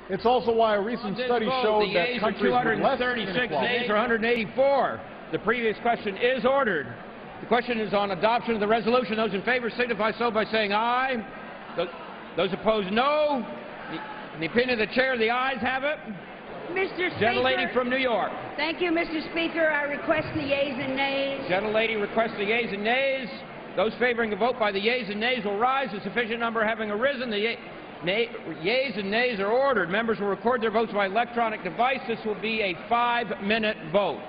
It's also why a recent study showed that countries with less inequality... The yeas are 236, nays are 184. The previous question is ordered. The question is on adoption of the resolution. Those in favor signify so by saying aye. Those opposed, no. In the opinion of the chair, the ayes have it. Mr. Speaker. Gentlelady from New York. Thank you, Mr. Speaker. I request the yeas and nays. Gentlelady requests the yeas and nays. Those favoring a vote by the yeas and nays will rise. A sufficient number having arisen, the yeas and nays are ordered. Members will record their votes by electronic device. This will be a 5-minute vote.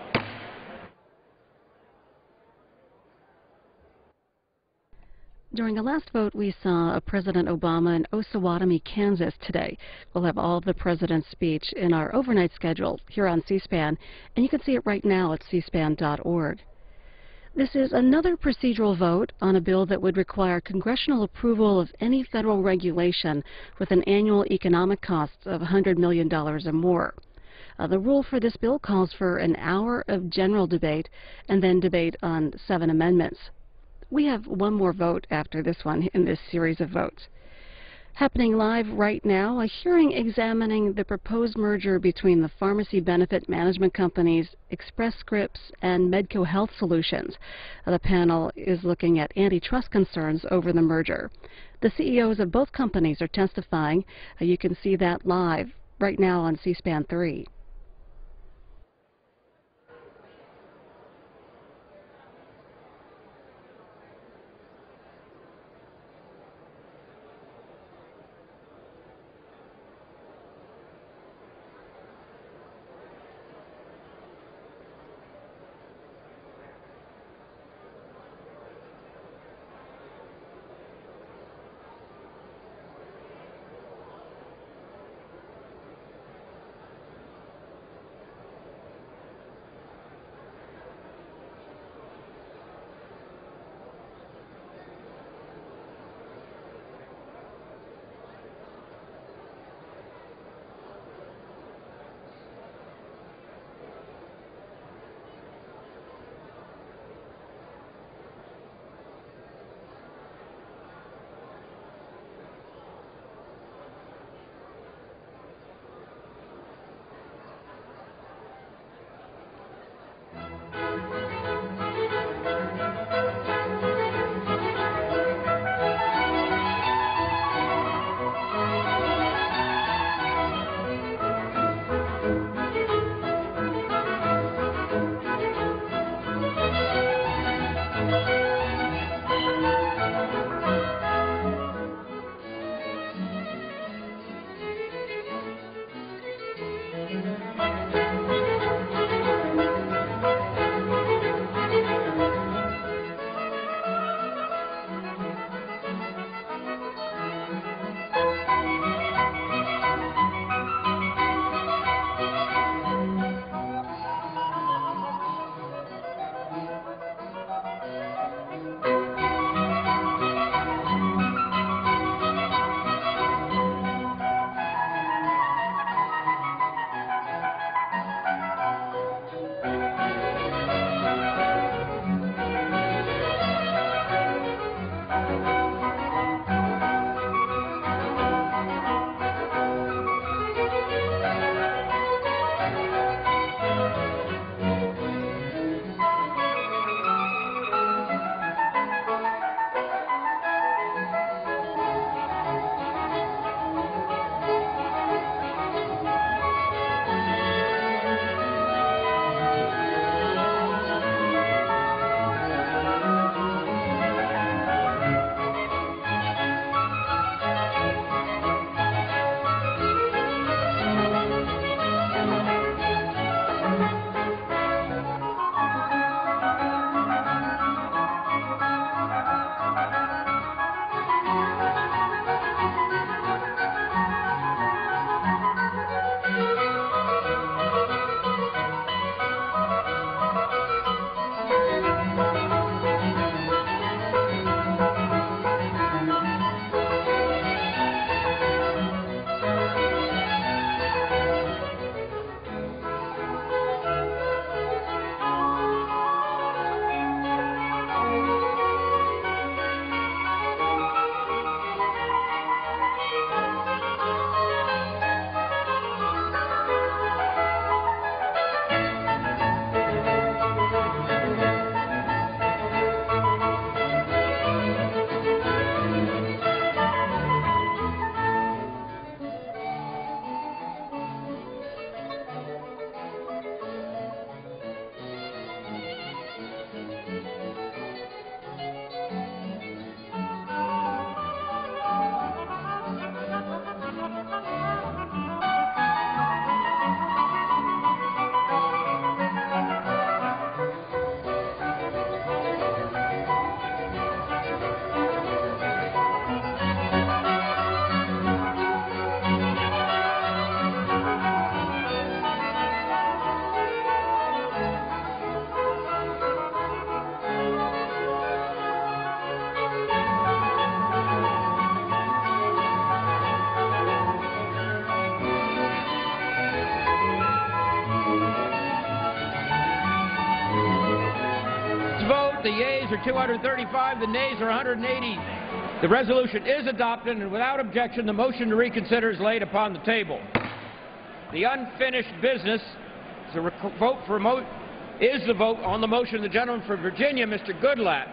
During the last vote, we saw President Obama in Osawatomie, Kansas today. We'll have all of the president's speech in our overnight schedule here on C-SPAN, and you can see it right now at cspan.org. This is another procedural vote on a bill that would require congressional approval of any federal regulation with an annual economic cost of $100 million or more. The rule for this bill calls for an hour of general debate and then debate on 7 amendments. We have one more vote after this one in this series of votes. Happening live right now, a hearing examining the proposed merger between the pharmacy benefit management companies Express Scripts and Medco Health Solutions. The panel is looking at antitrust concerns over the merger. The CEOs of both companies are testifying. You can see that live right now on C-SPAN 3. The yeas are 235, the nays are 180. The resolution is adopted, and without objection, the motion to reconsider is laid upon the table. The unfinished business is the vote on the motion of the gentleman from Virginia, Mr. Goodlatte,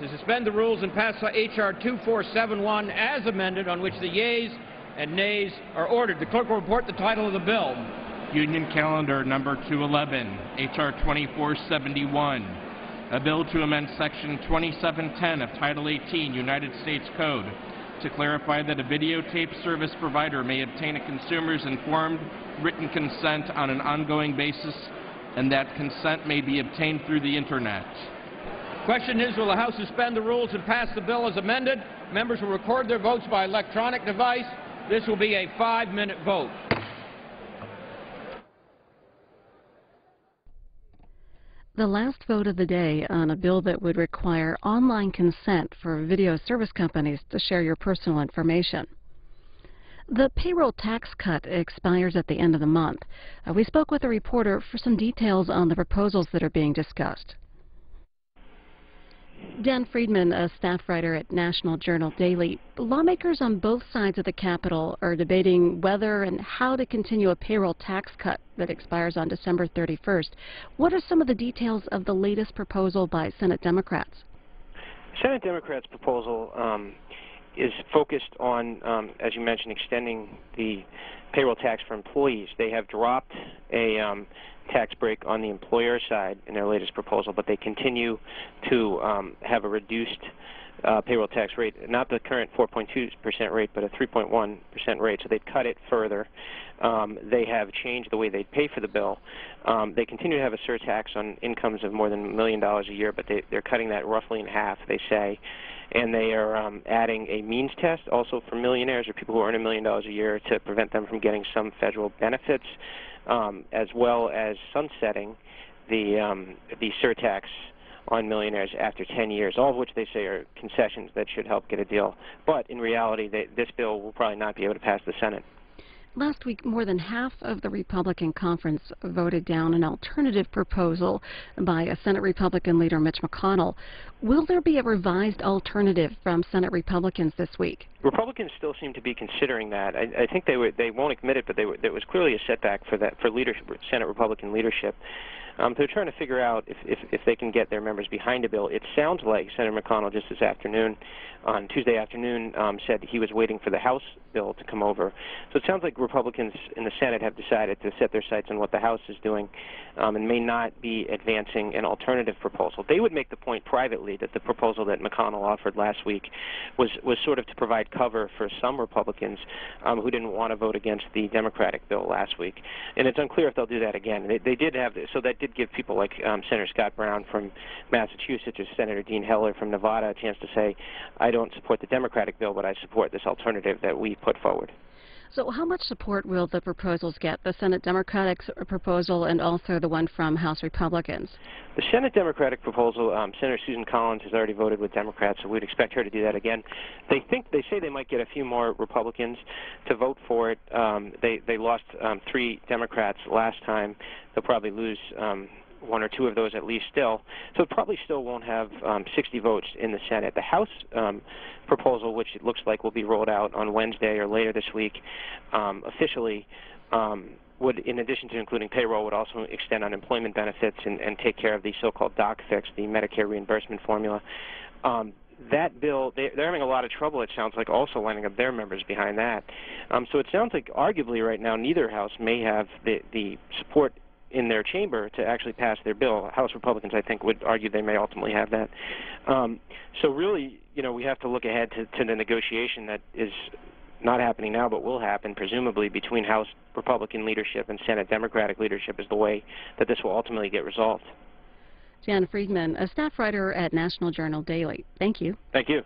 to suspend the rules and pass H.R. 2471 as amended, on which the yeas and nays are ordered. The clerk will report the title of the bill. Union Calendar number 211, H.R. 2471, a bill to amend Section 2710 of Title 18 United States Code to clarify that a videotape service provider may obtain a consumer's informed written consent on an ongoing basis, and that consent may be obtained through the Internet. Question is, will the House suspend the rules and pass the bill as amended? Members will record their votes by electronic device. This will be a 5-minute vote. The last vote of the day on a bill that would require online consent for video service companies to share your personal information. The payroll tax cut expires at the end of the month. We spoke with a reporter for some details on the proposals that are being discussed. Dan Friedman, a staff writer at National Journal Daily. Lawmakers on both sides of the Capitol are debating whether and how to continue a payroll tax cut that expires on December 31st. What are some of the details of the latest proposal by Senate Democrats? Senate Democrats' proposal is focused on, as you mentioned, extending the payroll tax for employees. They have dropped a tax break on the employer side in their latest proposal, but they continue to have a reduced payroll tax rate, not the current 4.2% rate, but a 3.1% rate, so they'd cut it further. They have changed the way they pay for the bill. They continue to have a surtax on incomes of more than $1 million a year, but they're cutting that roughly in half, they say. And they are adding a means test also for millionaires or people who earn $1 million a year to prevent them from getting some federal benefits, as well as sunsetting the surtax on millionaires after 10 years, all of which they say are concessions that should help get a deal. But in reality, this bill will probably not be able to pass the Senate. Last week, more than half of the Republican conference voted down an alternative proposal by a Senate Republican leader, Mitch McConnell. Will there be a revised alternative from Senate Republicans this week? Republicans still seem to be considering that. I think they won't admit it, but there was clearly a setback for Senate Republican leadership. They're trying to figure out if they can get their members behind a bill. It sounds like Senator McConnell just this afternoon, on Tuesday afternoon, said he was waiting for the House bill to come over. So it sounds like Republicans in the Senate have decided to set their sights on what the House is doing and may not be advancing an alternative proposal. They would make the point privately that the proposal that McConnell offered last week was sort of to provide cover for some Republicans who didn't want to vote against the Democratic bill last week. And it's unclear if they'll do that again. They did have this, so that did give people like Senator Scott Brown from Massachusetts or Senator Dean Heller from Nevada a chance to say, I don't support the Democratic bill, but I support this alternative that we put forward. So how much support will the proposals get, the Senate Democratic proposal and also the one from House Republicans? The Senate Democratic proposal, Senator Susan Collins has already voted with Democrats, so we'd expect her to do that again. They say they might get a few more Republicans to vote for it. They lost 3 Democrats last time. They'll probably lose 1 or 2 of those at least still. So it probably still won't have 60 votes in the Senate. The House proposal, which it looks like will be rolled out on Wednesday or later this week, officially would, in addition to including payroll, would also extend unemployment benefits and take care of the so-called doc fix, the Medicare reimbursement formula. That bill, they're having a lot of trouble, it sounds like, also lining up their members behind that. So it sounds like arguably right now neither House may have the support in their chamber to actually pass their bill. House Republicans, I think, would argue they may ultimately have that. So really, you know, we have to look ahead to the negotiation that is not happening now but will happen, presumably, between House Republican leadership and Senate Democratic leadership is the way that this will ultimately get resolved. Jan Friedman, a staff writer at National Journal Daily. Thank you. Thank you.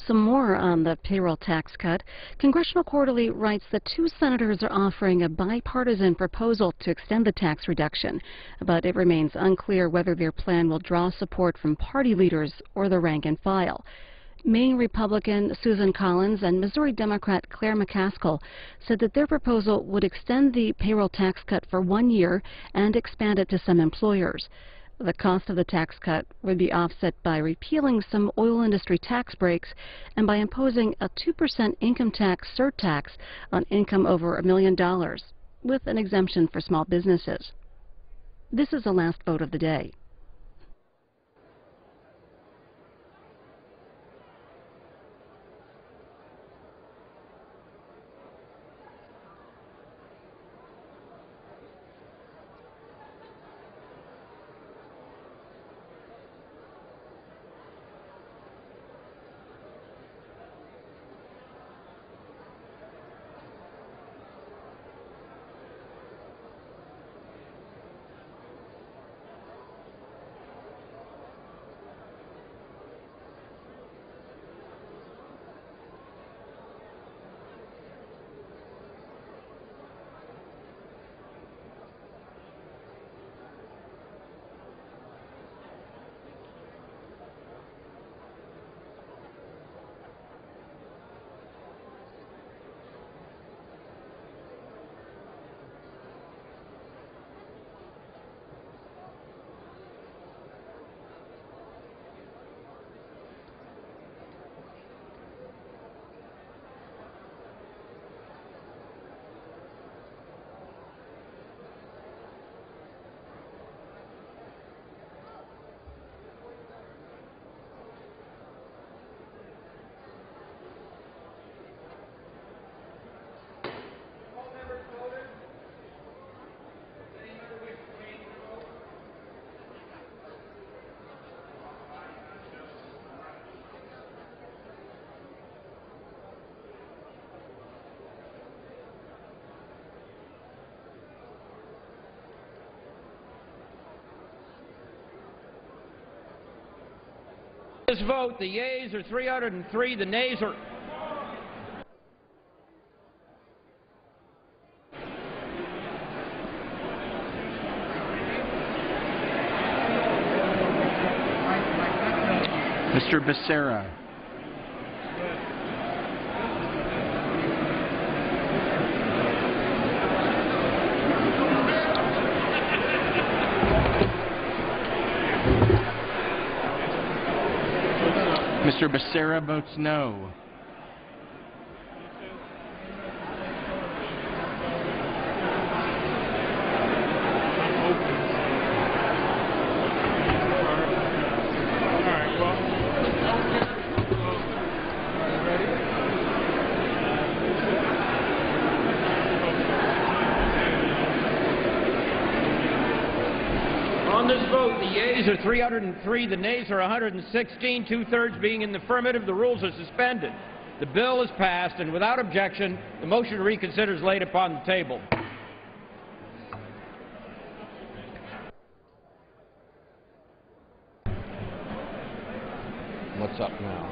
Some more on the payroll tax cut. Congressional Quarterly writes that 2 senators are offering a bipartisan proposal to extend the tax reduction, but it remains unclear whether their plan will draw support from party leaders or the rank and file. Maine Republican Susan Collins and Missouri Democrat Claire McCaskill said that their proposal would extend the payroll tax cut for 1 year and expand it to some employers. The cost of the tax cut would be offset by repealing some oil industry tax breaks and by imposing a 2% income tax surtax on income over $1 million, with an exemption for small businesses. This is the last vote of the day. This vote, the yeas are 303, the nays are... Mr. Becerra. Mr. Becerra votes no. On this vote, the yeas are 303, the nays are 116, two-thirds being in the affirmative. The rules are suspended. The bill is passed, and without objection, the motion to reconsider is laid upon the table. What's up now?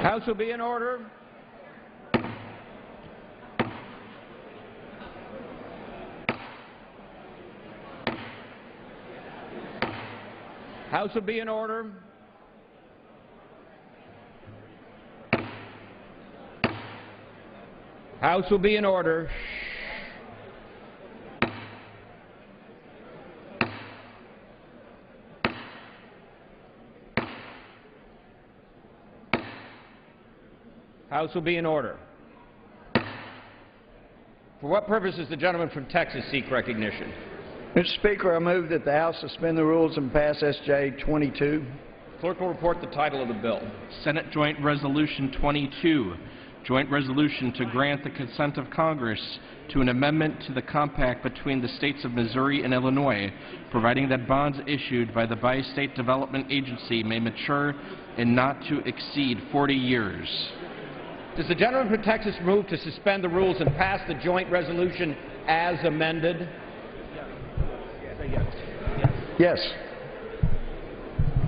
House will be in order. House will be in order. House will be in order. House will be in order. For what purpose does the gentleman from Texas seek recognition? Mr. Speaker, I move that the House suspend the rules and pass S.J. 22. Clerk will report the title of the bill. Senate Joint Resolution 22, Joint Resolution to grant the consent of Congress to an amendment to the compact between the states of Missouri and Illinois, providing that bonds issued by the Bi-State Development Agency may mature in not to exceed 40 years. Does the gentleman from Texas move to suspend the rules and pass the joint resolution as amended? Yes.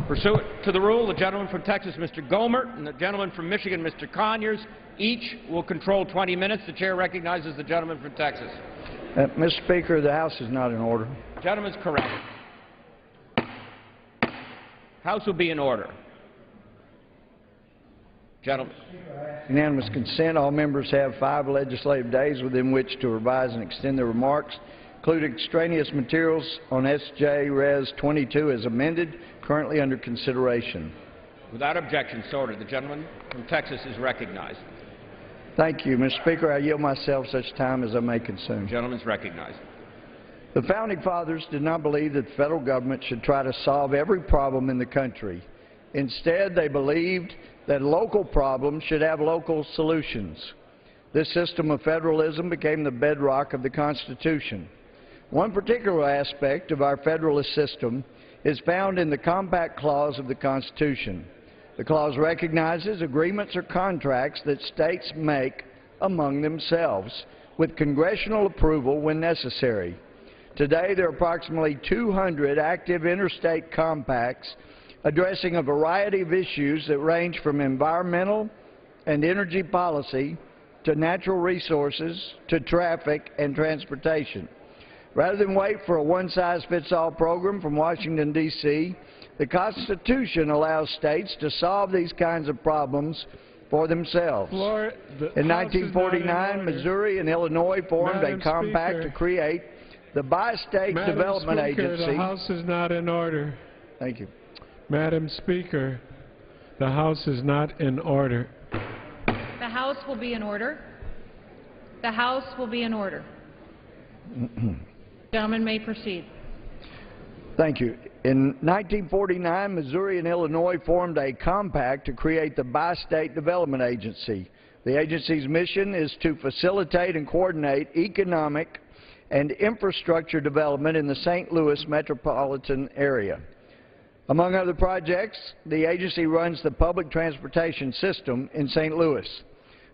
Pursuant to the rule, the gentleman from Texas, Mr. Gohmert, and the gentleman from Michigan, Mr. Conyers, each will control 20 minutes. The chair recognizes the gentleman from Texas. Mr. Speaker, the House is not in order. The gentleman's correct. House will be in order. Gentlemen. Unanimous consent. All members have 5 legislative days within which to revise and extend their remarks, include extraneous materials on S.J.Res 22 as amended, currently under consideration. Without objection, so ordered. The gentleman from Texas is recognized. Thank you, Mr. Speaker. I yield myself such time as I may consume. The gentleman is recognized. The Founding Fathers did not believe that the federal government should try to solve every problem in the country. Instead, they believed that local problems should have local solutions. This system of federalism became the bedrock of the Constitution. One particular aspect of our federalist system is found in the Compact Clause of the Constitution. The clause recognizes agreements or contracts that states make among themselves, with congressional approval when necessary. Today, there are approximately 200 active interstate compacts addressing a variety of issues that range from environmental and energy policy to natural resources to traffic and transportation. Rather than wait for a one-size-fits-all program from Washington, D.C., the Constitution allows states to solve these kinds of problems for themselves. In 1949, Missouri and Illinois formed a compact to create the Bi-State Development Agency. The House is not in order. Thank you. Madam Speaker, the House is not in order. The House will be in order. The House will be in order. Gentleman may proceed. Thank you. In 1949, Missouri and Illinois formed a compact to create the Bi-State Development Agency. The agency's mission is to facilitate and coordinate economic and infrastructure development in the St. Louis metropolitan area. Among other projects, the agency runs the public transportation system in St. Louis.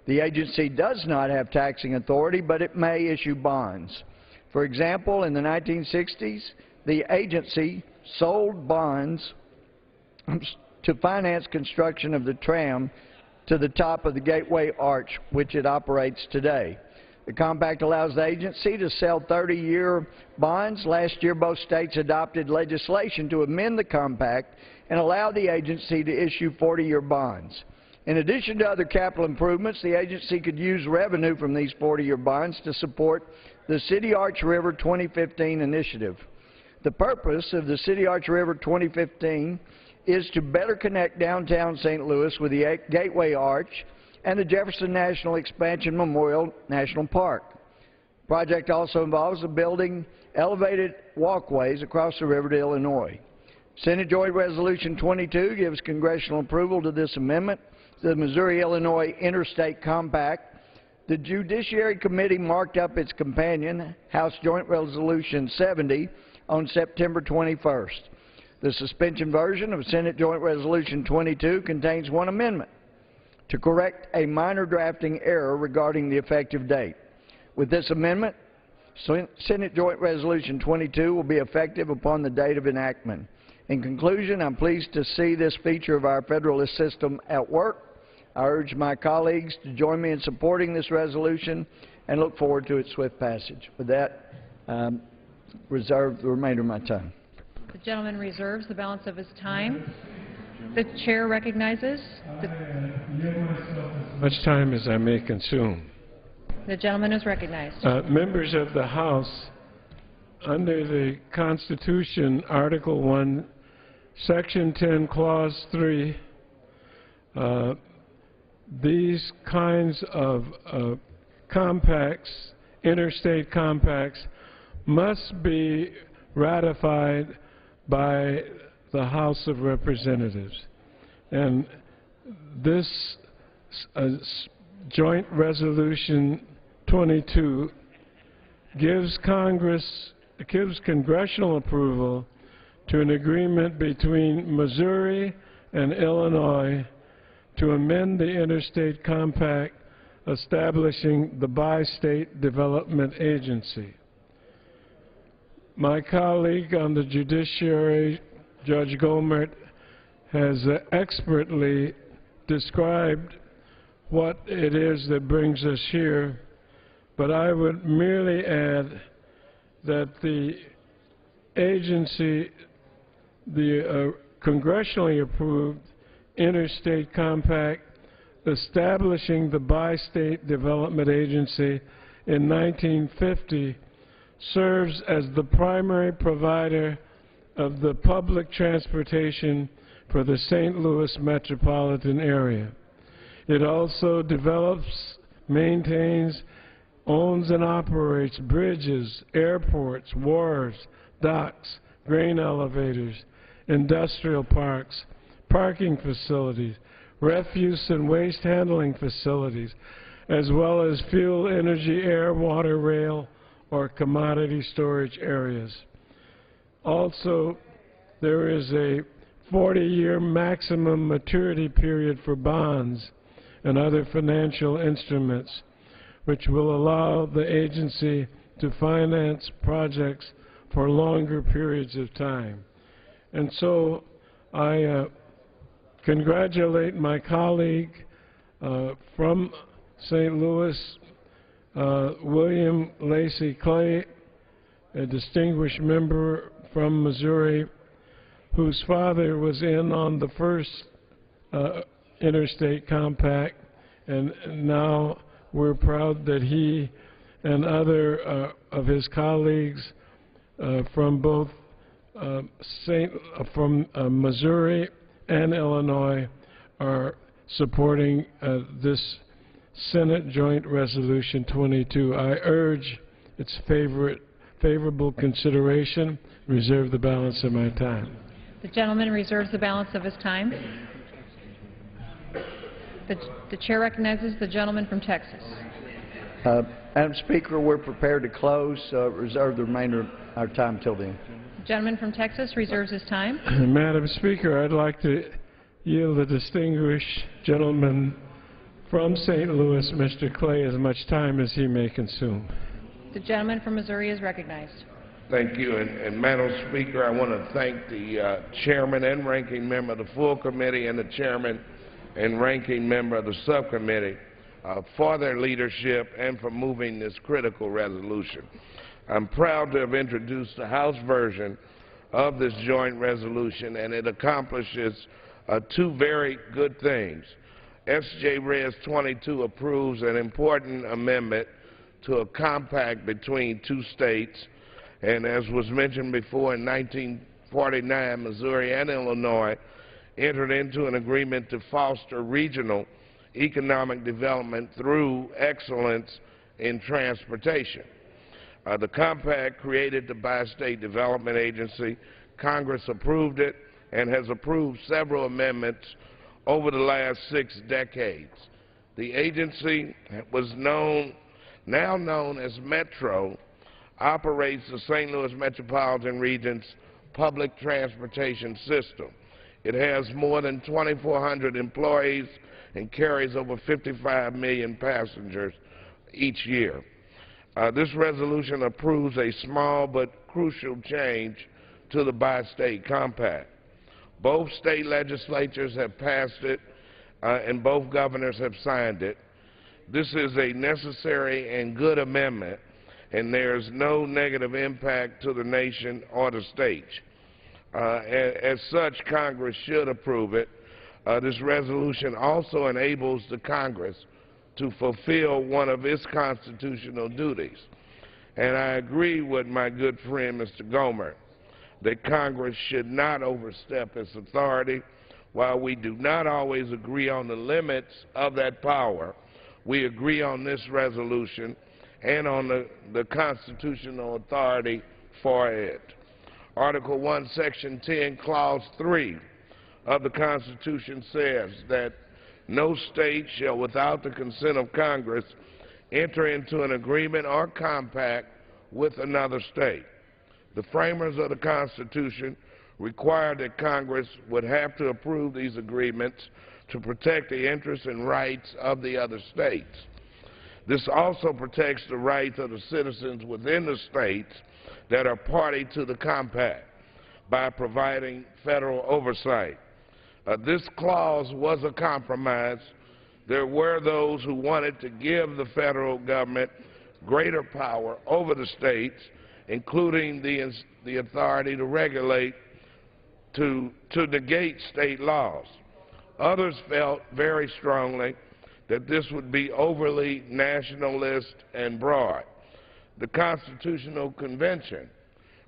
The agency does not have taxing authority, but it may issue bonds. For example, in the 1960s, the agency sold bonds to finance construction of the tram to the top of the Gateway Arch, which it operates today. The compact allows the agency to sell 30-year bonds. Last year, both states adopted legislation to amend the compact and allow the agency to issue 40-year bonds. In addition to other capital improvements, the agency could use revenue from these 40-year bonds to support the City Arch River 2015 initiative. The purpose of the City Arch River 2015 is to better connect downtown St. Louis with the Gateway Arch and the Jefferson National Expansion Memorial National Park. The project also involves the building elevated walkways across the river to Illinois. Senate Joint Resolution 22 gives congressional approval to this amendment to the Missouri-Illinois Interstate Compact. The Judiciary Committee marked up its companion, House Joint Resolution 70, on September 21st. The suspension version of Senate Joint Resolution 22 contains one amendment to correct a minor drafting error regarding the effective date. With this amendment, Senate Joint Resolution 22 will be effective upon the date of enactment. In conclusion, I'm pleased to see this feature of our federalist system at work. I urge my colleagues to join me in supporting this resolution and look forward to its swift passage. With that, reserve the remainder of my time. The gentleman reserves the balance of his time. The chair recognizes Much time as I may consume. the gentleman is recognized. Members of the House, under the Constitution, Article 1, Section 10, Clause 3, these kinds of compacts, interstate compacts, must be ratified by the House of Representatives. And this Joint Resolution 22 gives congressional approval to an agreement between Missouri and Illinois to amend the Interstate Compact establishing the Bi-State Development Agency. My colleague on the Judiciary, Judge Gohmert, has expertly described what it is that brings us here, but I would merely add that the agency, the congressionally approved Interstate Compact establishing the Bi-State Development Agency in 1950 serves as the primary provider of the public transportation for the St. Louis metropolitan area. It also develops, maintains, owns and operates bridges, airports, wharves, docks, grain elevators, industrial parks, parking facilities, refuse and waste handling facilities, as well as fuel, energy, air, water, rail, or commodity storage areas. Also, there is a 40-year maximum maturity period for bonds and other financial instruments, which will allow the agency to finance projects for longer periods of time. And so I congratulate my colleague from St. Louis, William Lacey Clay, a distinguished member from Missouri, whose father was in on the first Interstate Compact, and now we're proud that he and other of his colleagues from both Missouri and Illinois are supporting this Senate Joint Resolution 22. I urge its favorable consideration. Reserve the balance of my time. The gentleman reserves the balance of his time. The chair recognizes the gentleman from Texas. Madam Speaker, we're prepared to close. Reserve the remainder of our time till then. The gentleman from Texas reserves his time. Madam Speaker, I'd like to yield the distinguished gentleman from St. Louis, Mr. Clay, as much time as he may consume. The gentleman from Missouri is recognized. Thank you. And Madam Speaker, I want to thank the chairman and ranking member of the full committee and the chairman and ranking member of the subcommittee for their leadership and for moving this critical resolution. I'm proud to have introduced the House version of this joint resolution, and it accomplishes two very good things. S.J.Res 22 approves an important amendment to a compact between two states, and as was mentioned before, in 1949, Missouri and Illinois entered into an agreement to foster regional economic development through excellence in transportation. The compact created the Bi-State Development Agency. Congress approved it and has approved several amendments over the last 6 decades. The agency was now known as Metro, operates the St. Louis metropolitan region's public transportation system. It has more than 2,400 employees and carries over 55 million passengers each year. This resolution approves a small but crucial change to the Bi-State Compact. Both state legislatures have passed it, and both governors have signed it. This is a necessary and good amendment, and there is no negative impact to the nation or the states. As such, Congress should approve it. This resolution also enables the Congress to fulfill one of its constitutional duties. And I agree with my good friend, Mr. Gohmert, that Congress should not overstep its authority While we do not always agree on the limits of that power, we agree on this resolution and on the constitutional authority for it. Article 1, Section 10, Clause 3 of the Constitution says that no state shall, without the consent of Congress, enter into an agreement or compact with another state. The framers of the Constitution required that Congress would have to approve these agreements to protect the interests and rights of the other states. This also protects the rights of the citizens within the states that are party to the compact by providing federal oversight. This clause was a compromise. There were those who wanted to give the federal government greater power over the states, including the authority to regulate, to negate state laws. Others felt very strongly that this would be overly nationalist and broad. The Constitutional Convention,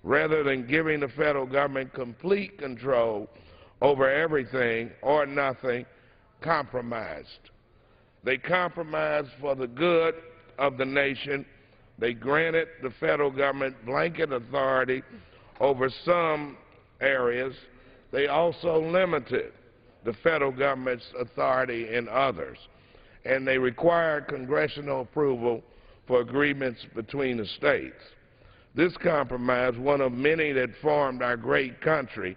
rather than giving the federal government complete control over everything or nothing, compromised. They compromised for the good of the nation. They granted the federal government blanket authority over some areas. They also limited the federal government's authority in others. And they required congressional approval for agreements between the states. This compromise, one of many that formed our great country,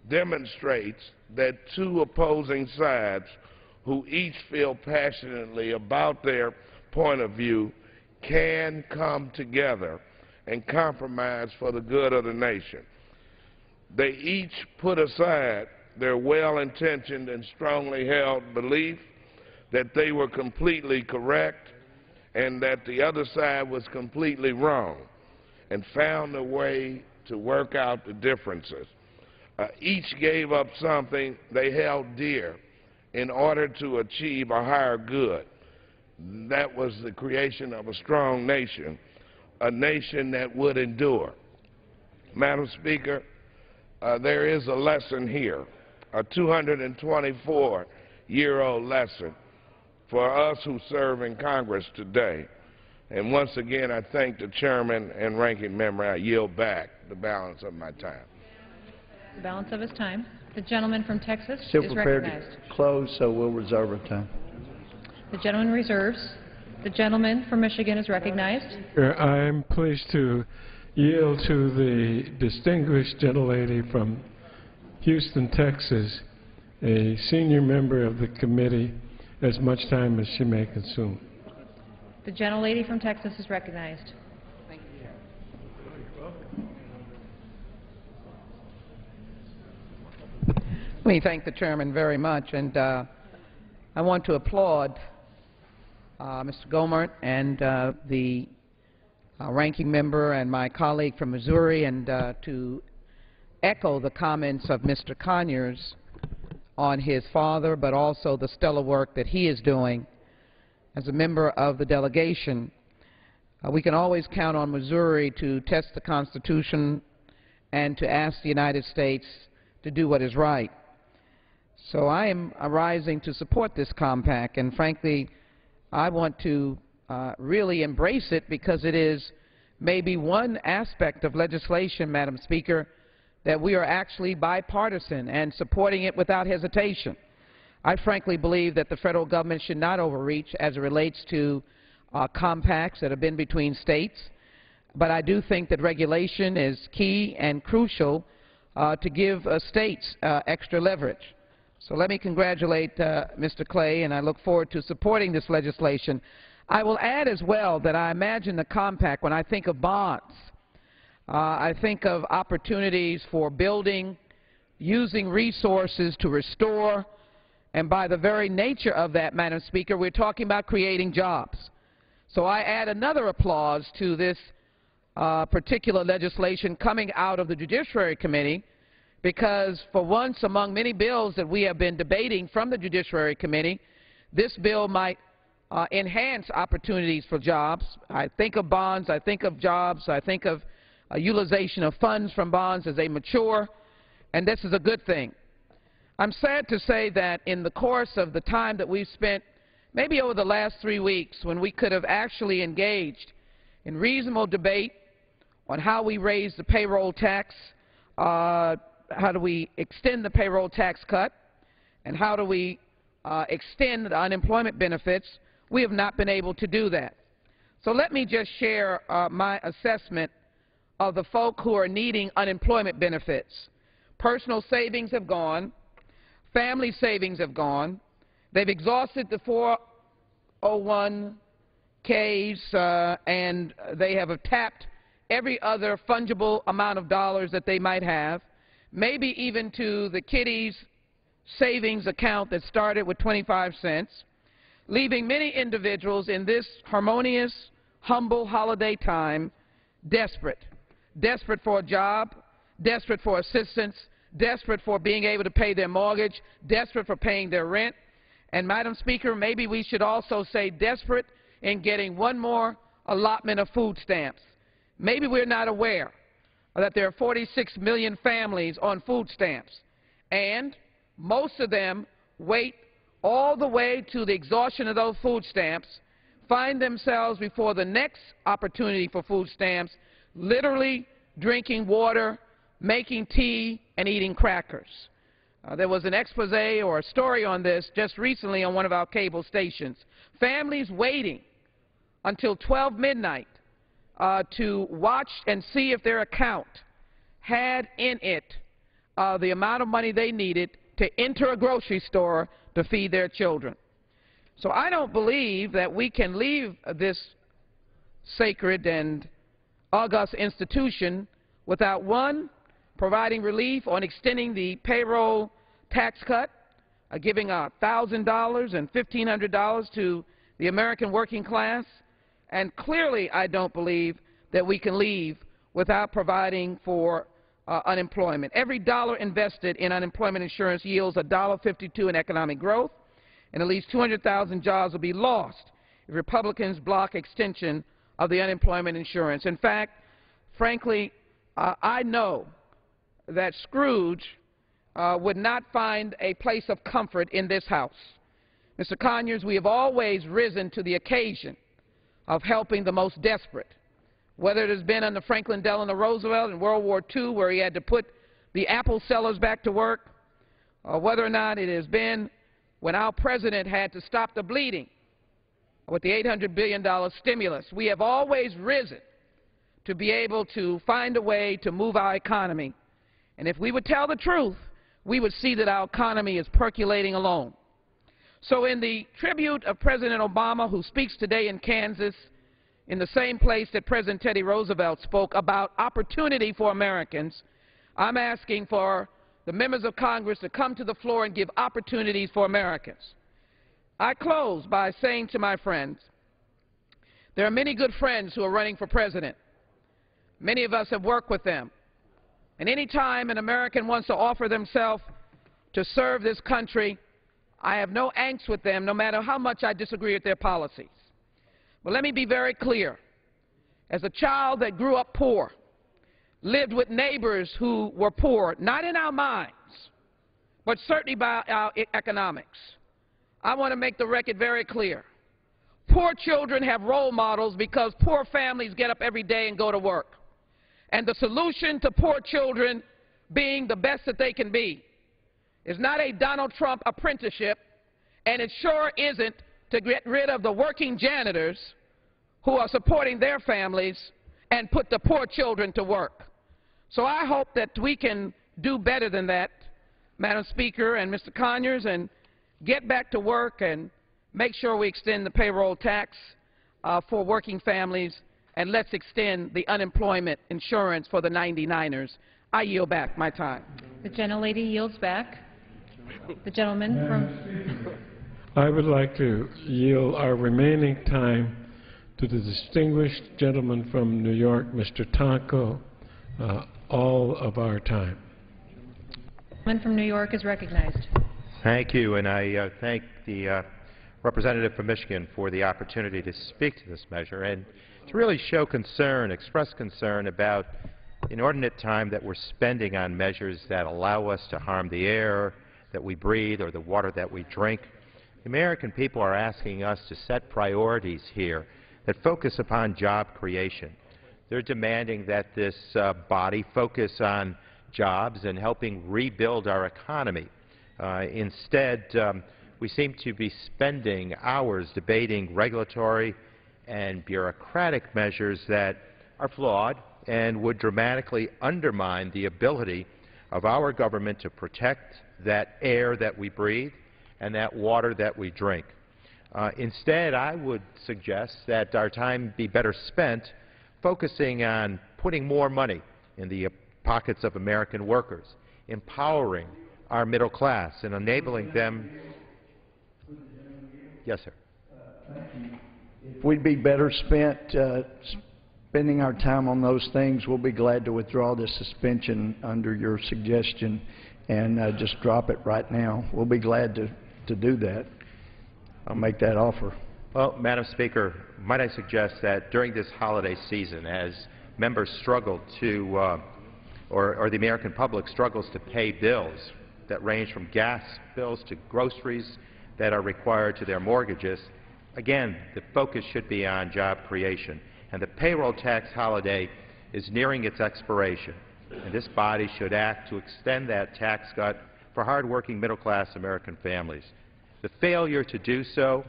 demonstrates that two opposing sides who each feel passionately about their point of view can come together and compromise for the good of the nation. They each put aside their well-intentioned and strongly held belief that they were completely correct and that the other side was completely wrong, and found a way to work out the differences. Each gave up something they held dear in order to achieve a higher good. That was the creation of a strong nation, a nation that would endure. Madam Speaker, there is a lesson here, a 224-year-old lesson for us who serve in Congress today. And once again, I thank the Chairman and Ranking Member. I yield back the balance of my time. The balance of his time. The gentleman from Texas Still is prepared recognized. to close, so we'll reserve our time. The gentleman reserves. The gentleman from Michigan is recognized. I'm pleased to yield to the distinguished gentlelady from Houston, Texas, a senior member of the committee, as much time as she may consume. The gentlelady from Texas is recognized. Thank you. Let me thank the chairman very much, and I want to applaud Mr. Gohmert and the ranking member and my colleague from Missouri, and to echo the comments of Mr. Conyers on his father, but also the stellar work that he is doing as a member of the delegation. We can always count on Missouri to test the Constitution and to ask the United States to do what is right. So I am rising to support this compact, and frankly, I want to really embrace it because it is maybe one aspect of legislation, Madam Speaker, that we are actually bipartisan and supporting it without hesitation. I frankly believe that the federal government should not overreach as it relates to compacts that have been between states, but I do think that regulation is key and crucial to give states extra leverage. So let me congratulate Mr. Clay, and I look forward to supporting this legislation. I will add as well that I imagine the compact, when I think of bonds, I think of opportunities for building, using resources to restore, and by the very nature of that, Madam Speaker, we're talking about creating jobs. So I add another applause to this particular legislation coming out of the Judiciary Committee, because for once among many bills that we have been debating from the Judiciary Committee, this bill might enhance opportunities for jobs. I think of bonds, I think of jobs, I think of utilization of funds from bonds as they mature, and this is a good thing. I'm sad to say that in the course of the time that we've spent, maybe over the last 3 weeks, when we could have actually engaged in reasonable debate on how we raise the payroll tax, how do we extend the payroll tax cut, and how do we extend the unemployment benefits, we have not been able to do that. So let me just share my assessment of the folk who are needing unemployment benefits. Personal savings have gone. Family savings have gone. They've exhausted the 401ks, and they have tapped every other fungible amount of dollars that they might have, maybe even to the kiddies' savings account that started with 25 cents, leaving many individuals in this harmonious, humble holiday time desperate. Desperate for a job, desperate for assistance, desperate for being able to pay their mortgage, desperate for paying their rent. And, Madam Speaker, maybe we should also say desperate in getting one more allotment of food stamps. Maybe we're not aware that there are 46 million families on food stamps, and most of them wait all the way to the exhaustion of those food stamps, find themselves before the next opportunity for food stamps literally drinking water, making tea, and eating crackers. There was an expose or a story on this just recently on one of our cable stations. Families waiting until 12 midnight to watch and see if their account had in it the amount of money they needed to enter a grocery store to feed their children. So I don't believe that we can leave this sacred and august institution without, one, providing relief on extending the payroll tax cut, giving $1,000 and $1,500 to the American working class, and clearly I don't believe that we can leave without providing for unemployment. Every dollar invested in unemployment insurance yields $1.52 in economic growth, and at least 200,000 jobs will be lost if Republicans block extension of the unemployment insurance. In fact, frankly, I know that Scrooge would not find a place of comfort in this House. Mr. Conyers, we have always risen to the occasion of helping the most desperate, whether it has been under Franklin Delano Roosevelt in World War II, where he had to put the apple sellers back to work, or whether or not it has been when our president had to stop the bleeding with the $800 billion stimulus. We have always risen to be able to find a way to move our economy. And if we would tell the truth, we would see that our economy is percolating along. So in the tribute of President Obama, who speaks today in Kansas, in the same place that President Teddy Roosevelt spoke about opportunity for Americans, I'm asking for the members of Congress to come to the floor and give opportunities for Americans. I close by saying to my friends, there are many good friends who are running for president. Many of us have worked with them. And any time an American wants to offer themselves to serve this country, I have no angst with them, no matter how much I disagree with their policies. But let me be very clear. As a child that grew up poor, lived with neighbors who were poor, not in our minds, but certainly by our economics, I want to make the record very clear. Poor children have role models because poor families get up every day and go to work. And the solution to poor children being the best that they can be is not a Donald Trump apprenticeship, and it sure isn't to get rid of the working janitors who are supporting their families and put the poor children to work. So I hope that we can do better than that, Madam Speaker and Mr. Conyers, and get back to work and make sure we extend the payroll tax for working families, and let's extend the unemployment insurance for the 99ers. I yield back my time. The gentlelady yields back. The gentleman from... I would like to yield our remaining time to the distinguished gentleman from New York, Mr. Tonko, all of our time. The gentleman from New York is recognized. Thank you, and I thank the representative from Michigan for the opportunity to speak to this measure and to really show concern, express concern about the inordinate time that we're spending on measures that allow us to harm the air, that we breathe or the water that we drink. The American people are asking us to set priorities here that focus upon job creation. They're demanding that this body focus on jobs and helping rebuild our economy. Instead, we seem to be spending hours debating regulatory and bureaucratic measures that are flawed and would dramatically undermine the ability of our government to protect that air that we breathe and that water that we drink. Instead, I would suggest that our time be better spent focusing on putting more money in the pockets of American workers, empowering our middle class and enabling them. Yes, sir. If we'd be better spent spending our time on those things, we'll be glad to withdraw this suspension under your suggestion and just drop it right now. We'll be glad to do that. I'll make that offer. Well, Madam Speaker, might I suggest that during this holiday season, as members struggle to, or the American public struggles to pay bills that range from gas bills to groceries that are required to their mortgages, again, the focus should be on job creation. And the payroll tax holiday is nearing its expiration, and this body should act to extend that tax cut for hardworking middle-class American families. The failure to do so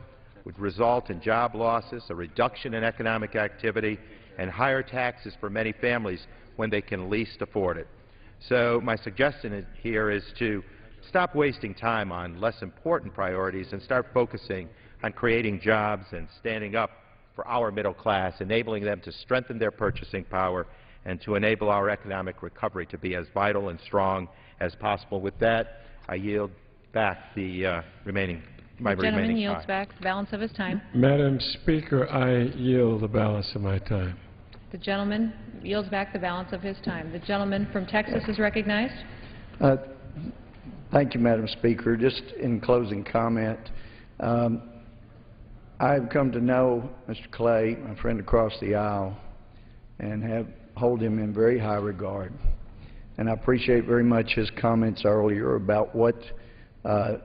would result in job losses, a reduction in economic activity, and higher taxes for many families when they can least afford it. So my suggestion here is to stop wasting time on less important priorities and start focusing on creating jobs and standing up for our middle class, enabling them to strengthen their purchasing power and to enable our economic recovery to be as vital and strong as possible. With that, I yield back the remaining time. The gentleman yields back the balance of his time. Madam Speaker, I yield the balance of my time. The gentleman yields back the balance of his time. The gentleman from Texas is recognized. Thank you, Madam Speaker. Just in closing comment, I've come to know Mr. Clay, my friend across the aisle, and hold him in very high regard. And I appreciate very much his comments earlier about what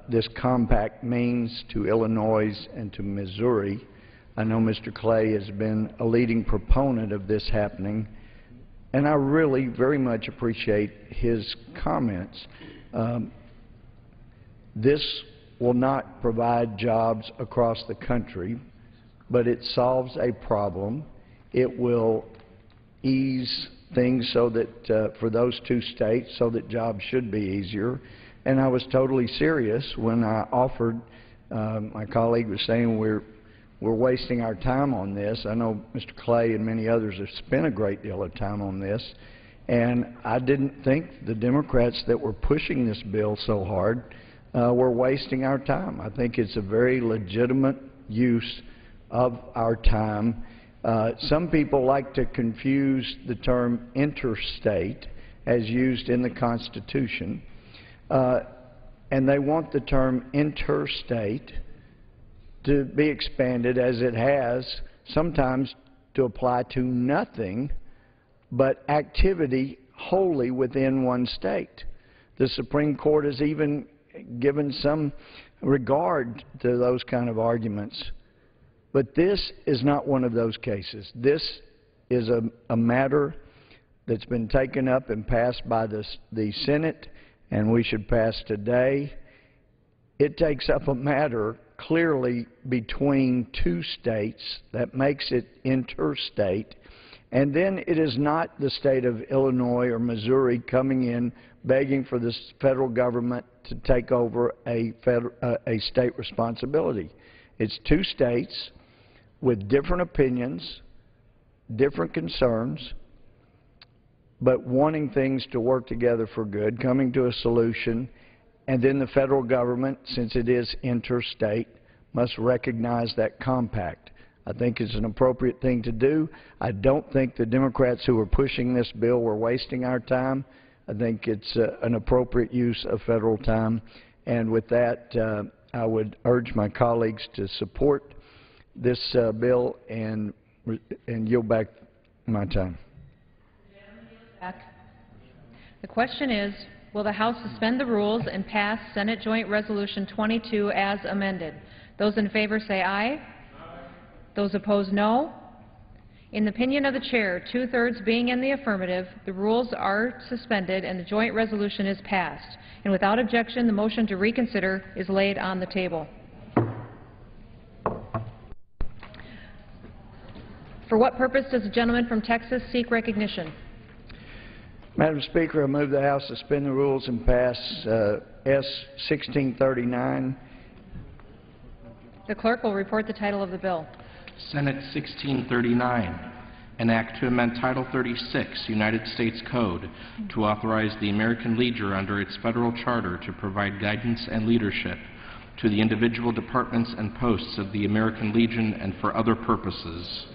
this compact means to Illinois and to Missouri. I know Mr. Clay has been a leading proponent of this happening, and I really very much appreciate his comments. This will not provide jobs across the country, but it solves a problem. It will ease things so that for those two states so that jobs should be easier. And I was totally serious when I offered, my colleague was saying we're wasting our time on this. I know Mr. Clay and many others have spent a great deal of time on this, and I didn't think the Democrats that were pushing this bill so hard were wasting our time. I think it's a very legitimate use of our time. Some people like to confuse the term interstate as used in the Constitution, and they want the term interstate to be expanded, as it has, sometimes to apply to nothing but activity wholly within one state. The Supreme Court has even given some regard to those kind of arguments. But this is not one of those cases. This is a matter that's been taken up and passed by the Senate, and we should pass today. It takes up a matter clearly between two states that makes it interstate, and then it is not the state of Illinois or Missouri coming in begging for the federal government to take over a state responsibility. It's two states with different opinions, different concerns, but wanting things to work together for good, coming to a solution, and then the federal government, since it is interstate, must recognize that compact. I think it's an appropriate thing to do. I don't think the Democrats who are pushing this bill were wasting our time. I think it's an appropriate use of federal time. And with that, I would urge my colleagues to support this bill and yield back my time. The question is, will the House suspend the rules and pass Senate Joint Resolution 22 as amended? Those in favor say aye. Those opposed, no. In the opinion of the Chair, two-thirds being in the affirmative, the rules are suspended and the joint resolution is passed. And without objection, the motion to reconsider is laid on the table. For what purpose does the gentleman from Texas seek recognition? Madam Speaker, I move the House suspend the rules and pass S-1639. The clerk will report the title of the bill. Senate 1639, an act to amend Title 36, United States Code, to authorize the American Legion under its federal charter to provide guidance and leadership to the individual departments and posts of the American Legion and for other purposes.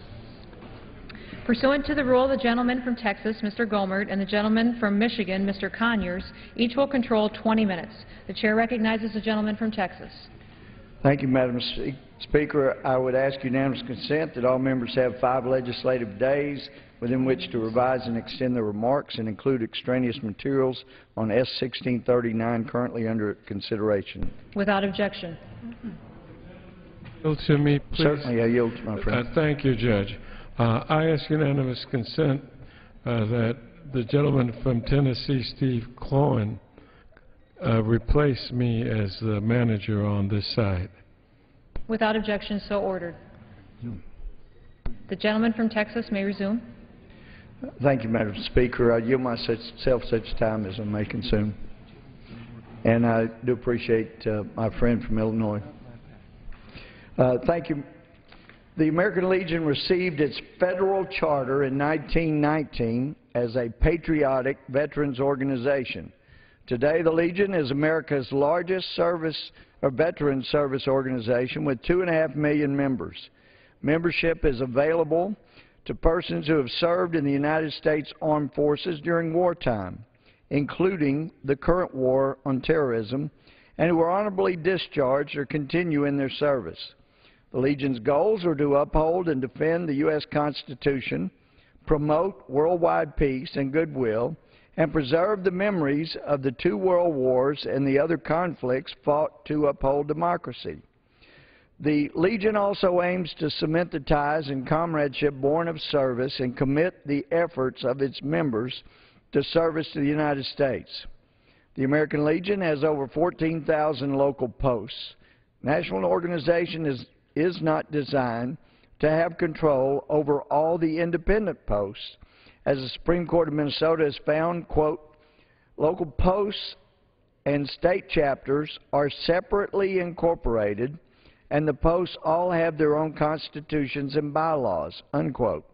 Pursuant to the rule, the gentleman from Texas, Mr. Gohmert, and the gentleman from Michigan, Mr. Conyers, each will control 20 minutes. The Chair recognizes the gentleman from Texas. Thank you, Madam Speaker. I would ask unanimous consent that all members have 5 legislative days within which to revise and extend their remarks and include extraneous materials on S-1639 currently under consideration. Without objection. Yield to me, please. Certainly, I yield to my friend. Thank you, Judge. I ask unanimous consent that the gentleman from Tennessee, Steve Clohan, replace me as the manager on this side. Without objection, so ordered. The gentleman from Texas may resume. Thank you, Madam Speaker. I yield myself such time as I may consume. And I do appreciate my friend from Illinois. Thank you. The American Legion received its federal charter in 1919 as a patriotic veterans organization. Today, the Legion is America's largest veteran service organization with 2.5 million members. Membership is available to persons who have served in the United States Armed Forces during wartime, including the current war on terrorism, and who are honorably discharged or continue in their service. The Legion's goals are to uphold and defend the U.S. Constitution, promote worldwide peace and goodwill, and preserve the memories of the 2 world wars and the other conflicts fought to uphold democracy. The Legion also aims to cement the ties and comradeship born of service and commit the efforts of its members to service to the United States. The American Legion has over 14,000 local posts. National organization is not designed to have control over all the independent posts. As the Supreme Court of Minnesota has found, quote, local posts and state chapters are separately incorporated and the posts all have their own constitutions and bylaws, unquote.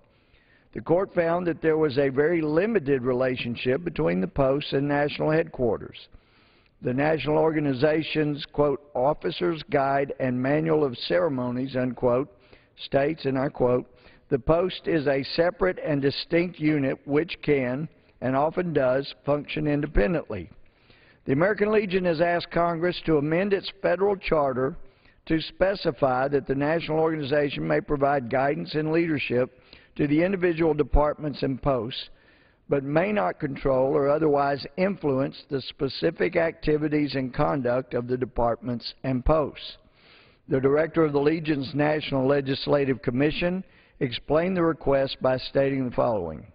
The court found that there was a very limited relationship between the posts and national headquarters. The national organization's, quote, Officer's Guide and Manual of Ceremonies, unquote, states, and I quote, the post is a separate and distinct unit which can, and often does, function independently. The American Legion has asked Congress to amend its federal charter to specify that the national organization may provide guidance and leadership to the individual departments and posts, but may not control or otherwise influence the specific activities and conduct of the departments and posts. The director of the Legion's National Legislative Commission explained the request by stating the following.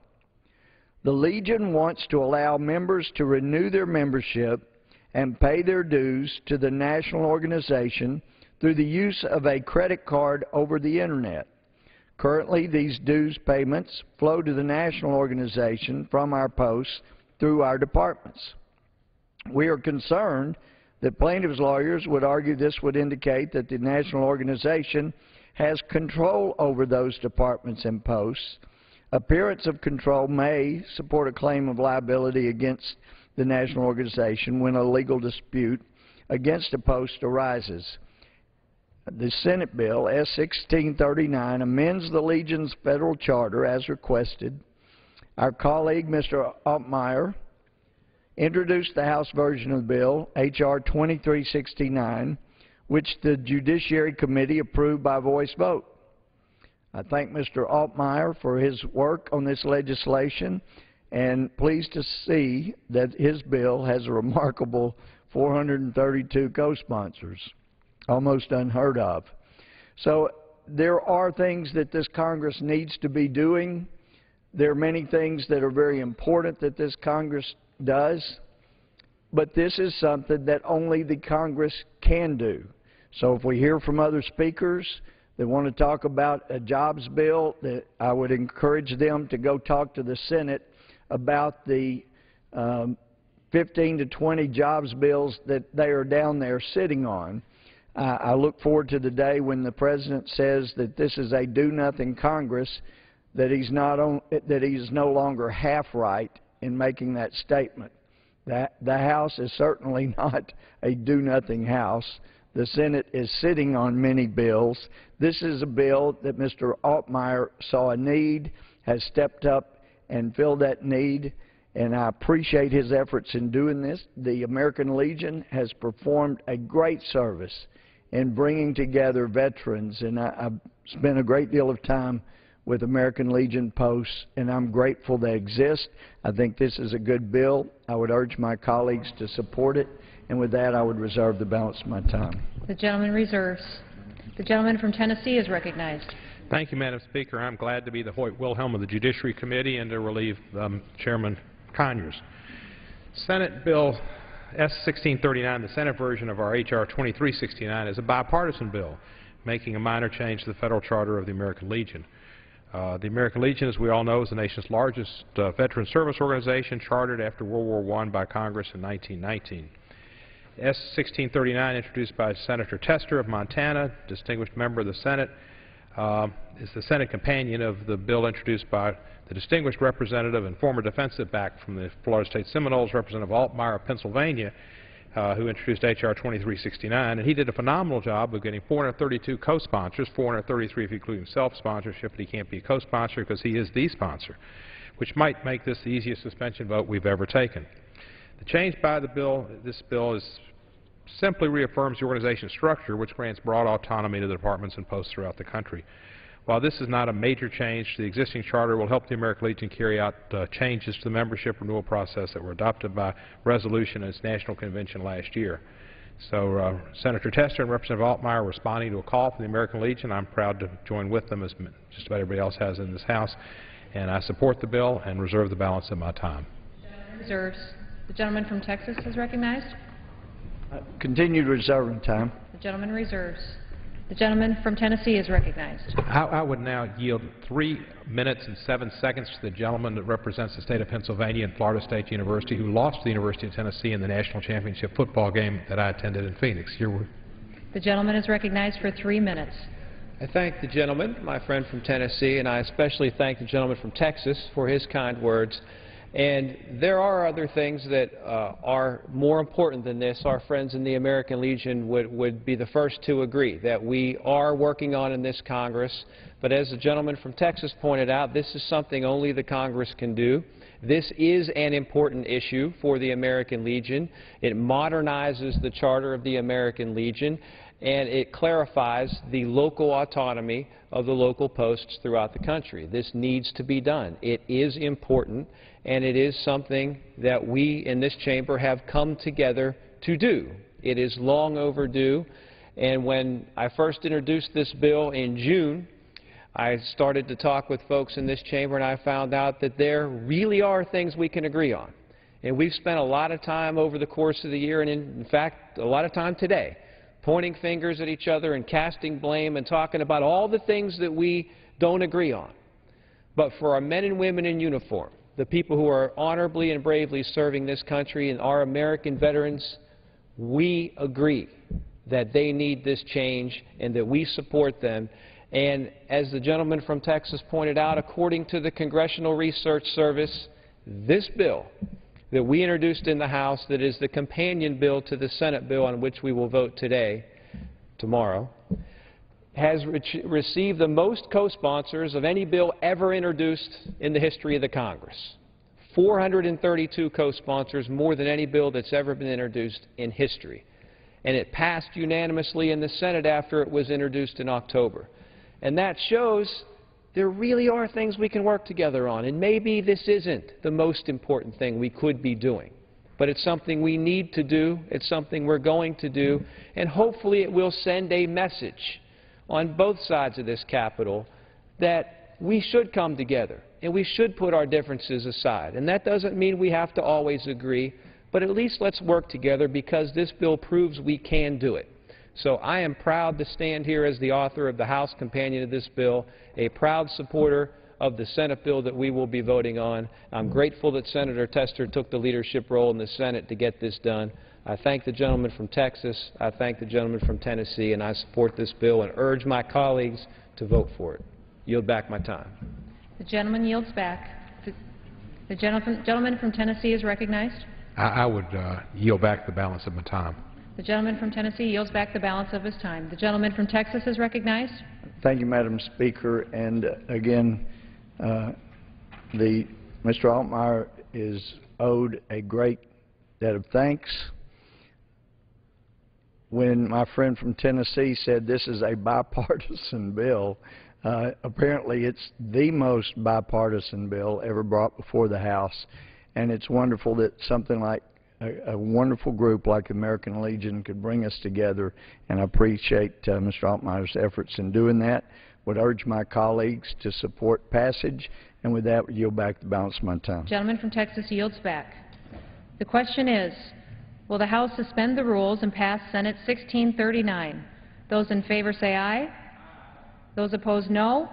The Legion wants to allow members to renew their membership and pay their dues to the national organization through the use of a credit card over the Internet. Currently, these dues payments flow to the national organization from our posts through our departments. We are concerned that plaintiffs' lawyers would argue this would indicate that the national organization has control over those departments and posts. Appearance of control may support a claim of liability against the national organization when a legal dispute against a post arises. The Senate bill, S-1639, amends the Legion's federal charter as requested. Our colleague, Mr. Altmaier, introduced the House version of the bill, H.R. 2369, which the Judiciary Committee approved by voice vote. I thank Mr. Altmaier for his work on this legislation and pleased to see that his bill has a remarkable 432 co-sponsors, almost unheard of. So there are things that this Congress needs to be doing. There are many things that are very important that this Congress does, but this is something that only the Congress can do. So if we hear from other speakers that want to talk about a jobs bill, that I would encourage them to go talk to the Senate about the 15 to 20 jobs bills that they are down there sitting on. I look forward to the day when the President says that this is a do-nothing Congress, that he's no longer half right in making that statement. That the House is certainly not a do-nothing House. The Senate is sitting on many bills. This is a bill that Mr. Altmaier saw a need, has stepped up and filled that need, and I appreciate his efforts in doing this. The American Legion has performed a great service in bringing together veterans, and I've spent a great deal of time with American Legion posts, and I'm grateful they exist. I think this is a good bill. I would urge my colleagues to support it, and with that, I would reserve the balance of my time. The gentleman reserves. The gentleman from Tennessee is recognized. Thank you, Madam Speaker. I'm glad to be the Hoyt Wilhelm of the Judiciary Committee and to relieve Chairman Conyers. Senate Bill S-1639, the Senate version of our H.R. 2369, is a bipartisan bill making a minor change to the federal charter of the American Legion. The American Legion, as we all know, is the nation's largest veteran service organization, chartered after World War I by Congress in 1919. S-1639, introduced by Senator Tester of Montana, distinguished member of the Senate, is the Senate companion of the bill introduced by the distinguished representative and former defensive back from the Florida State Seminoles, Representative Altmaier of Pennsylvania, who introduced H.R. 2369, and he did a phenomenal job of getting 432 co-sponsors, 433 if you include self-sponsorship, but he can't be a co-sponsor because he is the sponsor, which might make this the easiest suspension vote we've ever taken. The change by the bill, this bill simply reaffirms the organization structure, which grants broad autonomy to the departments and posts throughout the country. While this is not a major change to the existing charter, it will help the American Legion carry out changes to the membership renewal process that were adopted by resolution at its national convention last year. So Senator Tester and Representative Altmaier are responding to a call from the American Legion. I'm proud to join with them, as just about everybody else has in this House, and I support the bill and reserve the balance of my time. Reserves. The gentleman from Texas is recognized. Continued reserving time. The gentleman reserves. The gentleman from Tennessee is recognized. I would now yield 3 minutes and 7 seconds to the gentleman that represents the state of Pennsylvania and Florida State University, who lost to the University of Tennessee in the national championship football game that I attended in Phoenix. The gentleman is recognized for 3 minutes. I thank the gentleman, my friend from Tennessee, and I especially thank the gentleman from Texas for his kind words. And there are other things that are more important than this. Our friends in the American Legion would be the first to agree that we are working on in this Congress. But as the gentleman from Texas pointed out, this is something only the Congress can do. This is an important issue for the American Legion. It modernizes the charter of the American Legion, and it clarifies the local autonomy of the local posts throughout the country. This needs to be done. It is important, and it is something that we in this chamber have come together to do. It is long overdue, and when I first introduced this bill in June, I started to talk with folks in this chamber, and I found out that there really are things we can agree on. And we've spent a lot of time over the course of the year, and in fact, a lot of time today, pointing fingers at each other and casting blame and talking about all the things that we don't agree on. But for our men and women in uniform, the people who are honorably and bravely serving this country, and our American veterans, we agree that they need this change and that we support them. And as the gentleman from Texas pointed out, according to the Congressional Research Service, this bill that we introduced in the House, that is the companion bill to the Senate bill on which we will vote tomorrow, has received the most co-sponsors of any bill ever introduced in the history of the Congress. 432 co-sponsors, more than any bill that's ever been introduced in history. And it passed unanimously in the Senate after it was introduced in October. And that shows there really are things we can work together on, and maybe this isn't the most important thing we could be doing. But it's something we need to do, it's something we're going to do, and hopefully it will send a message on both sides of this Capitol that we should come together and we should put our differences aside. And that doesn't mean we have to always agree, but at least let's work together because this bill proves we can do it. So I am proud to stand here as the author of the House companion of this bill, a proud supporter of the Senate bill that we will be voting on. I'm grateful that Senator Tester took the leadership role in the Senate to get this done. I thank the gentleman from Texas, I thank the gentleman from Tennessee, and I support this bill and urge my colleagues to vote for it. Yield back my time. The gentleman yields back. The gentleman from Tennessee is recognized. I would yield back the balance of my time. The gentleman from Tennessee yields back the balance of his time. The gentleman from Texas is recognized. Thank you, Madam Speaker. And again, Mr. Altmaier is owed a great debt of thanks. When my friend from Tennessee said this is a bipartisan bill, apparently it's the most bipartisan bill ever brought before the House, and it's wonderful that something like a wonderful group like the American Legion could bring us together, and I appreciate Mr. Altmaier's efforts in doing that. Would urge my colleagues to support passage, and with that, yield back the balance of my time. Gentleman from Texas yields back. The question is, will the House suspend the rules and pass Senate 1639? Those in favor say aye. Those opposed, no.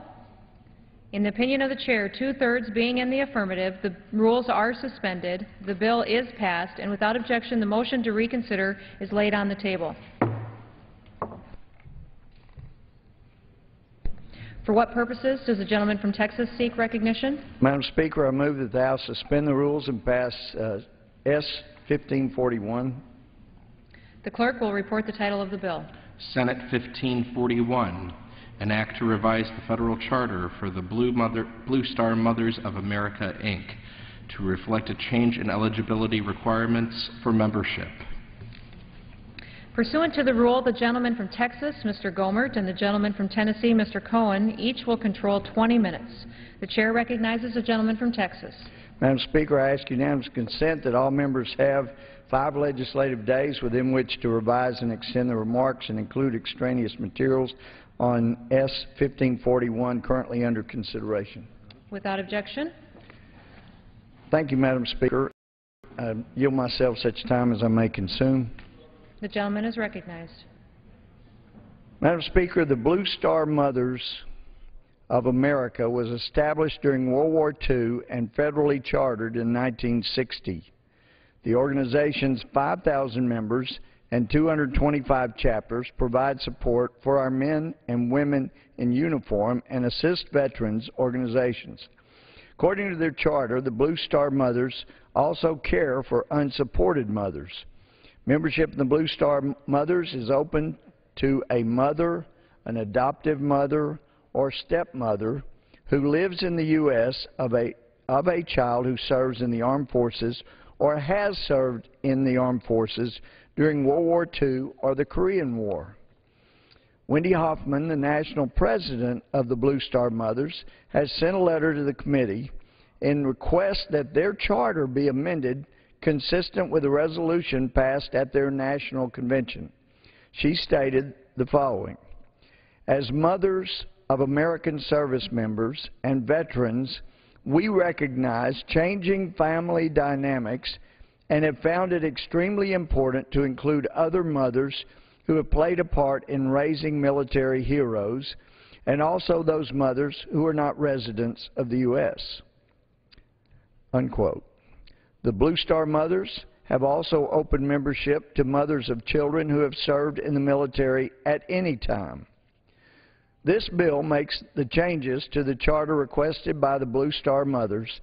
In the opinion of the Chair, two-thirds being in the affirmative, the rules are suspended, the bill is passed, and without objection, the motion to reconsider is laid on the table. For what purposes does the gentleman from Texas seek recognition? Madam Speaker, I move that the House suspend the rules and pass S-1541. The clerk will report the title of the bill. Senate 1541, an act to revise the federal charter for the Blue Star Mothers of America, Inc., to reflect a change in eligibility requirements for membership. Pursuant to the rule, the gentleman from Texas, Mr. Gomert, and the gentleman from Tennessee, Mr. Cohen, each will control 20 minutes. The Chair recognizes the gentleman from Texas. Madam Speaker, I ask unanimous consent that all members have 5 legislative days within which to revise and extend the remarks and include extraneous materials on S-1541 currently under consideration. Without objection. Thank you, Madam Speaker. I yield myself such time as I may consume. The gentleman is recognized. Madam Speaker, the Blue Star Mothers of America was established during World War II and federally chartered in 1960. The organization's 5,000 members and 225 chapters provide support for our men and women in uniform and assist veterans organizations. According to their charter, the Blue Star Mothers also care for unsupported mothers. Membership in the Blue Star Mothers is open to a mother, an adoptive mother, or stepmother who lives in the U.S. of a child who serves in the armed forces or has served in the armed forces during World War II or the Korean War. Wendy Hoffman, the national president of the Blue Star Mothers, has sent a letter to the committee in request that their charter be amended consistent with a resolution passed at their national convention. She stated the following: as mothers of American service members and veterans, we recognize changing family dynamics and have found it extremely important to include other mothers who have played a part in raising military heroes, and also those mothers who are not residents of the U.S. Unquote. The Blue Star Mothers have also opened membership to mothers of children who have served in the military at any time. This bill makes the changes to the charter requested by the Blue Star Mothers.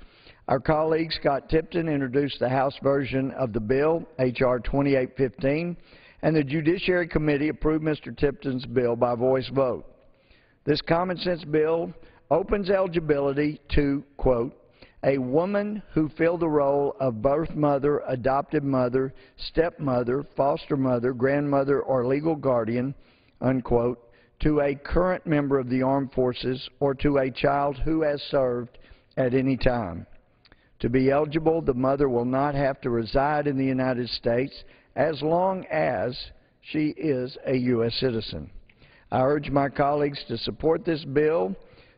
Our colleague Scott Tipton introduced the House version of the bill, H.R. 2815, and the Judiciary Committee approved Mr. Tipton's bill by voice vote. This common-sense bill opens eligibility to, quote, a woman who filled the role of birth mother, adoptive mother, stepmother, foster mother, grandmother, or legal guardian, unquote, to a current member of the armed forces or to a child who has served at any time. To be eligible, the mother will not have to reside in the United States as long as she is a U.S. citizen. I urge my colleagues to support this bill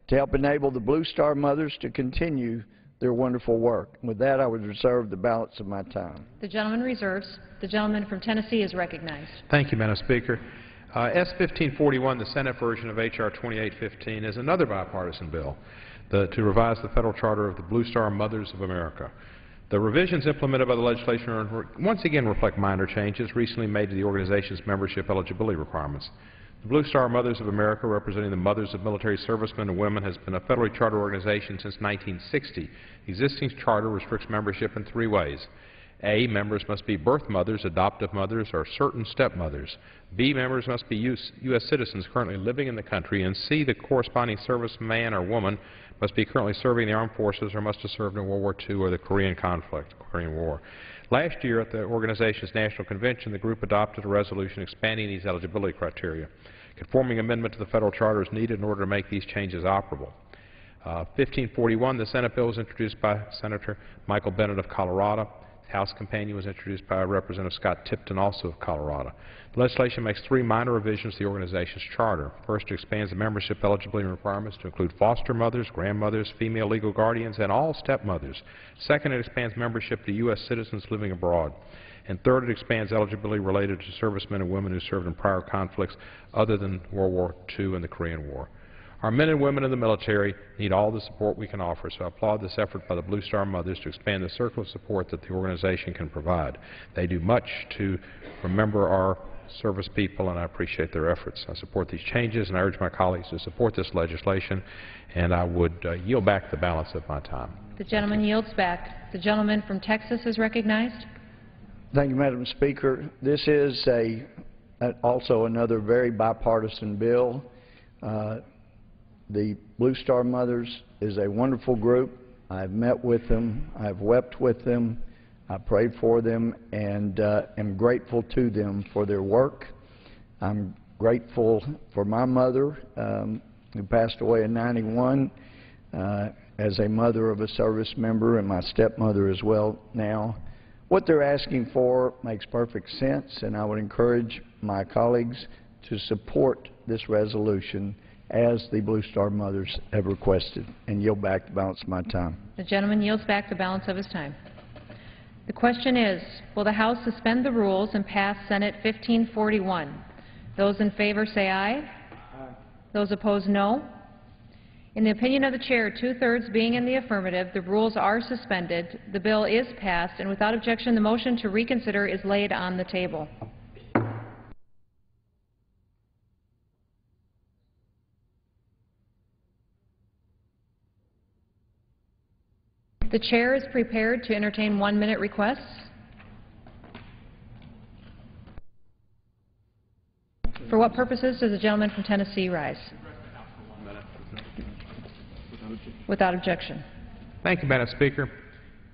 to help enable the Blue Star mothers to continue their wonderful work. With that, I would reserve the balance of my time. The gentleman reserves. The gentleman from Tennessee is recognized. Thank you, Madam Speaker. S. 1541, the Senate version of H.R. 2815, is another bipartisan bill to revise the federal charter of the Blue Star Mothers of America. The revisions implemented by the legislation once again reflect minor changes recently made to the organization's membership eligibility requirements. The Blue Star Mothers of America, representing the mothers of military servicemen and women, has been a federally chartered organization since 1960. The existing charter restricts membership in 3 ways. A, members must be birth mothers, adoptive mothers, or certain stepmothers. B, members must be U.S. citizens currently living in the country. And C, the corresponding serviceman or woman must be currently serving the armed forces or must have served in World War II or the Korean conflict, Korean War. Last year at the organization's national convention, the group adopted a resolution expanding these eligibility criteria. Conforming amendment to the federal charter is needed in order to make these changes operable. 1541, the Senate bill, was introduced by Senator Michael Bennet of Colorado. The House companion was introduced by Representative Scott Tipton, also of Colorado. The legislation makes 3 minor revisions to the organization's charter. First, it expands the membership eligibility requirements to include foster mothers, grandmothers, female legal guardians, and all stepmothers. Second, it expands membership to U.S. citizens living abroad. And third, it expands eligibility related to servicemen and women who served in prior conflicts other than World War II and the Korean War. Our men and women in the military need all the support we can offer, so I applaud this effort by the Blue Star Mothers to expand the circle of support that the organization can provide. They do much to remember our service people, and I appreciate their efforts. I support these changes, and I urge my colleagues to support this legislation, and I would yield back the balance of my time. The gentleman yields back. The gentleman from Texas is recognized. Thank you, Madam Speaker. This is also another very bipartisan bill. The Blue Star Mothers is a wonderful group. I've met with them. I've wept with them. I prayed for them and am grateful to them for their work. I'm grateful for my mother, who passed away in '91, as a mother of a service member, and my stepmother as well now. What they're asking for makes perfect sense, and I would encourage my colleagues to support this resolution as the Blue Star Mothers have requested, and yield back the balance of my time. The gentleman yields back the balance of his time. The question is, will the House suspend the rules and pass Senate 1541? Those in favor say aye. Aye. Those opposed, no. In the opinion of the Chair, 2/3 being in the affirmative, the rules are suspended, the bill is passed, and without objection, the motion to reconsider is laid on the table. The Chair is prepared to entertain 1-minute requests. For what purposes does the gentleman from Tennessee rise? Without objection. Thank you, Madam Speaker.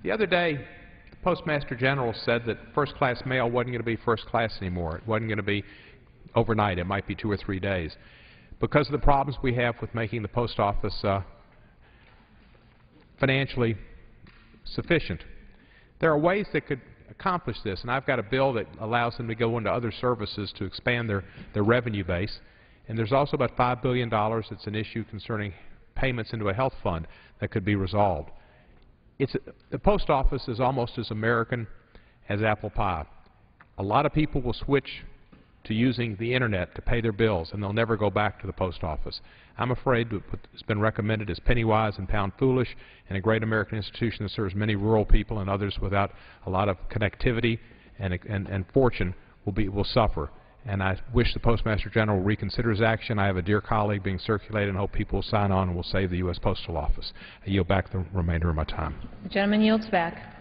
The other day, the Postmaster General said that first-class mail wasn't going to be first class anymore. It wasn't going to be overnight. It might be 2 or 3 days. Because of the problems we have with making the post office financially sufficient. There are ways that could accomplish this, and I've got a bill that allows them to go into other services to expand their revenue base. And there's also about $5 billion that's an issue concerning payments into a health fund that could be resolved. The post office is almost as American as apple pie. A lot of people will switch to using the Internet to pay their bills, and they'll never go back to the post office. I'm afraid what's been recommended is penny-wise and pound-foolish, and a great American institution that serves many rural people and others without a lot of connectivity and fortune will suffer. And I wish the Postmaster General will reconsider his action. I have a dear colleague being circulated and hope people will sign on and will save the U.S. Postal Office. I yield back the remainder of my time. The gentleman yields back.